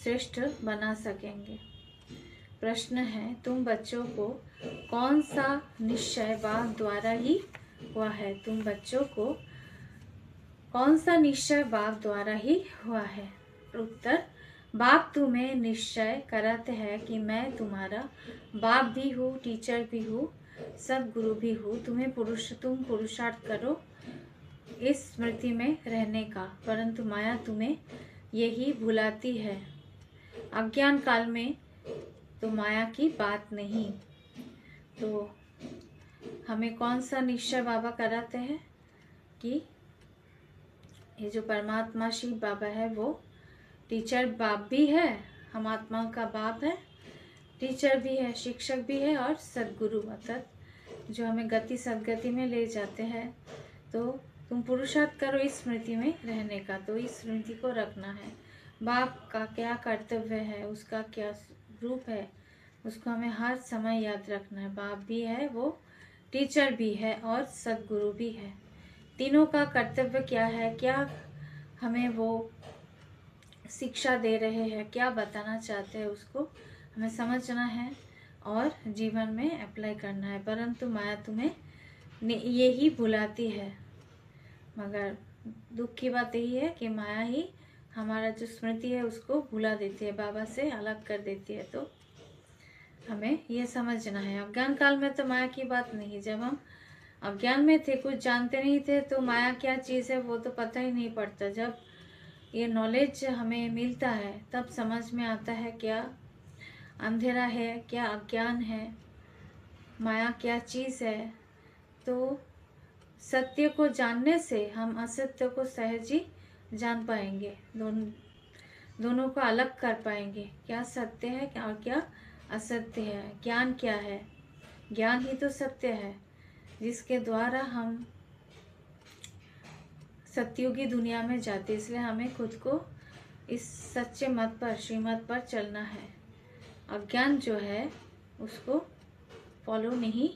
श्रेष्ठ बना सकेंगे। प्रश्न है, तुम बच्चों को कौन सा निश्चय बाप द्वारा ही हुआ है? तुम बच्चों को कौन सा निश्चय बाप द्वारा ही हुआ है? उत्तर, बाप तुम्हें निश्चय कराते हैं कि मैं तुम्हारा बाप भी हूँ, टीचर भी हूँ, सदगुरु भी हूँ। तुम पुरुषार्थ करो इस स्मृति में रहने का, परंतु माया तुम्हें यही भुलाती है। अज्ञान काल में तो माया की बात नहीं। तो हमें कौन सा निश्चय बाबा कराते हैं कि ये जो परमात्मा शिव बाबा है वो टीचर बाप भी है, हम आत्माओं का बाप है, टीचर भी है, शिक्षक भी है और सदगुरु, मतलब जो हमें गति सदगति में ले जाते हैं। तो तुम पुरुषार्थ करो इस स्मृति में रहने का, तो इस स्मृति को रखना है। बाप का क्या कर्तव्य है, उसका क्या रूप है, उसको हमें हर समय याद रखना है। बाप भी है, वो टीचर भी है और सदगुरु भी है। तीनों का कर्तव्य क्या है, क्या हमें वो शिक्षा दे रहे हैं, क्या बताना चाहते हैं, उसको हमें समझना है और जीवन में अप्लाई करना है। परंतु माया तुम्हें यही भुलाती है। मगर दुख की बात यही है कि माया ही हमारा जो स्मृति है उसको भुला देती है, बाबा से अलग कर देती है। तो हमें ये समझना है। अज्ञान काल में तो माया की बात नहीं, जब हम अज्ञान में थे, कुछ जानते नहीं थे, तो माया क्या चीज़ है वो तो पता ही नहीं पड़ता। जब ये नॉलेज हमें मिलता है तब समझ में आता है क्या अंधेरा है, क्या अज्ञान है, माया क्या चीज़ है। तो सत्य को जानने से हम असत्य को सहज ही जान पाएंगे, दोनों को अलग कर पाएंगे, क्या सत्य है और क्या असत्य है। ज्ञान क्या है? ज्ञान ही तो सत्य है, जिसके द्वारा हम सत्युगी दुनिया में जाते। इसलिए हमें खुद को इस सच्चे मत पर, श्रीमत पर चलना है। अज्ञान जो है उसको फॉलो नहीं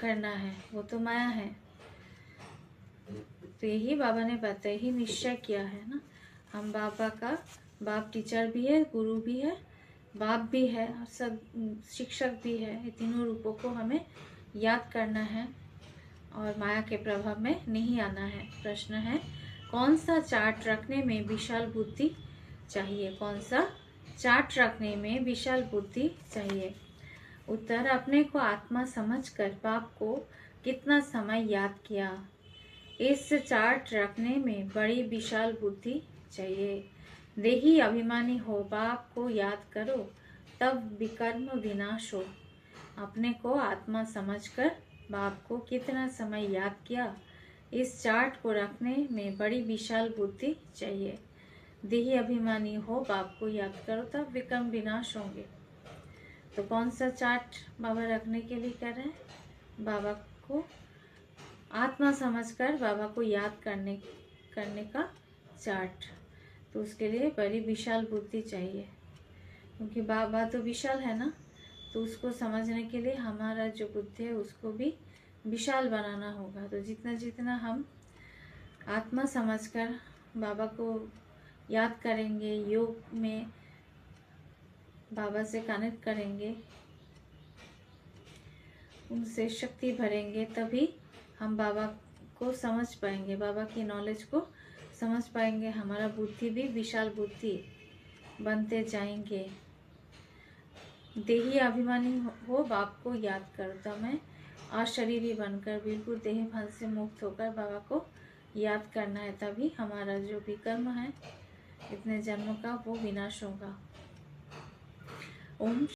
करना है, वो तो माया है। तो यही बाबा ने बताया, यही निश्चय किया है ना। हम बाबा का, बाप टीचर भी है, गुरु भी है, बाप भी है और सब शिक्षक भी है। ये तीनों रूपों को हमें याद करना है और माया के प्रभाव में नहीं आना है। प्रश्न है, कौन सा चार्ट रखने में विशाल बुद्धि चाहिए? कौन सा चार्ट रखने में विशाल बुद्धि चाहिए? उत्तर, अपने को आत्मा समझकर बाप को कितना समय याद किया, इस चार्ट रखने में बड़ी विशाल बुद्धि चाहिए। देही अभिमानी हो, बाप को याद करो, तब विकर्म विनाश हो। अपने को आत्मा समझकर बाप को कितना समय याद किया, इस चार्ट को रखने में बड़ी विशाल बुद्धि चाहिए। देही अभिमानी हो, बाप को याद करो, तब विकर्म विनाश होंगे। तो कौन सा चार्ट बाबा रखने के लिए कह रहे हैं? बाबा को आत्मा समझकर बाबा को याद करने का चार्ट। तो उसके लिए बड़ी विशाल बुद्धि चाहिए, क्योंकि बाबा तो विशाल है ना। तो उसको समझने के लिए हमारा जो बुद्धि है उसको भी विशाल बनाना होगा। तो जितना जितना हम आत्मा समझकर बाबा को याद करेंगे, योग में बाबा से कनेक्ट करेंगे, उनसे शक्ति भरेंगे, तभी हम बाबा को समझ पाएंगे, बाबा की नॉलेज को समझ पाएंगे। हमारा बुद्धि भी विशाल बुद्धि बनते जाएंगे। देही अभिमानी हो, बाप को याद करो, तो मैं अशरीरी बनकर बिल्कुल देह भान से मुक्त होकर बाबा को याद करना है। तभी हमारा जो भी कर्म है इतने जन्मों का वो विनाश होगा। ओम